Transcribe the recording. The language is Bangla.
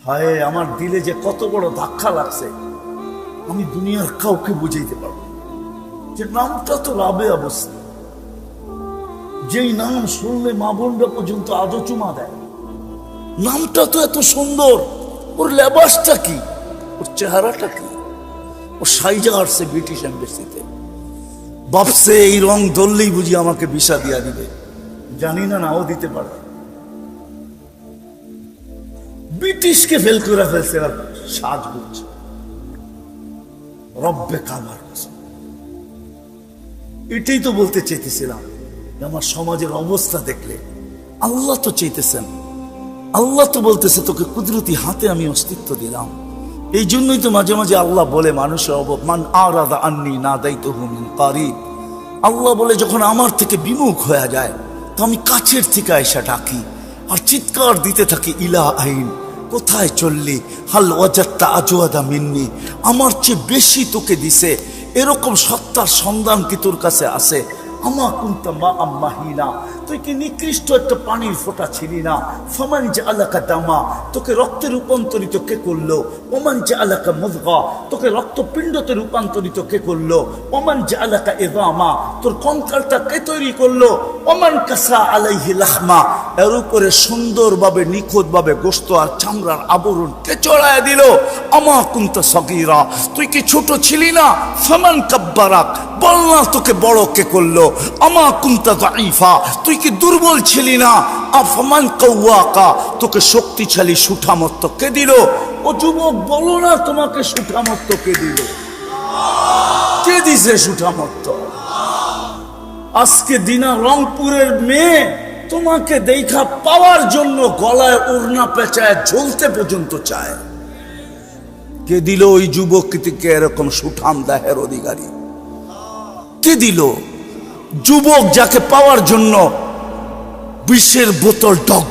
হায়, আমার দিলে যে কত বড় ধাক্কা লাগছে, আমি দুনিয়ার কাউকে বুঝাইতে পারবো যে নামটা তো রাবে অবস্থা, যেই নাম শুনলে মা বোনরা পর্যন্ত আজও চুমা দেয়। নামটা তো এত সুন্দর, ওর লেবাসটা কি, ওর চেহারাটা কি, ও সাইজা আসছে ব্রিটিশ এম্বাসিতে, ভাবছে এই রং ধরলেই বুঝি আমাকে ভিসা দিয়া দিবে। জানি না, নাও দিতে পারে। ব্রিটিশকে ফেল করে ফেলছে, সাজ করছে। রব্বে কাবার, এটাই তো বলতে চাইতেছিলাম। আমার সমাজের অবস্থা দেখলে আল্লাহ তো চাইতেছেন, আল্লাহ তো বলতেছে তোকে কুদরতি হাতে আমি অস্তিত্ব দিলাম। এই জন্যই তো মাঝে মাঝে আল্লাহ বলে মানুষের মান আরাদা আন্নি না দায়িত্ব মিন কারিব। আল্লাহ বলে যখন আমার থেকে বিমুখ হয়ে যায় তো আমি কাছের থেকে আয়সা ডাকি আর চিৎকার দিতে থাকি, ইলা আইন, কোথায় চললি, হাল ওয়াজাত্তা আজওয়াদা মিন্নি, আমার চেয়ে বেশি তোকে দিছে এরকম সত্তার সন্ধান কি তোর কাছে আছে? আমা কুনতা মা আম্মাহিনা, তুই কি নিকৃষ্ট একটা পানির ফোঁটা ছিলি না? ফামান জাআলাকা দামা, তোকে রক্তে রূপান্তরিত কে করলো? ওমান জাআলাকা মুযগা, তোকে রক্তপিণ্ডতে রূপান্তরিত কে করলো? ওমান জাআলাকা ইযামা, তোর কঙ্কালটা কে তৈরি করলো? ওমান কাসা আলাইহি লাহমা, এর উপরে সুন্দরভাবে নিখুঁতভাবে গোশত আর চামড়ার আবরণ কে চড়ায় দিল? আমা কুনতা সগীরা, তুই কি ছোট ছিলি না? ফামান কাব্বারাক, বল না তোকে বড় কে করলো? আমা কুনতা যায়ীফা, তুই কি দুর্বল ছিলি না? আফমান কাওয়াকা, তোকে শক্তিশালী সুঠামত্ত কে দিল? ও যুবক, বলো না তোমাকে সুঠামত্ত কে দিল? কে দিছে সুঠামত্ত? আজকে দিনা রংপুরের মেয়ে তোমাকে দেখা পাওয়ার জন্য গলায় ওড়না পেঁচায় ঝুলতে পর্যন্ত চায়। কে দিল ওই যুবককে এরকম সুঠাম দেহের অধিকারী? কে দিল? যুবক যাকে পাওয়ার জন্য বিশ্বের বোতল ডক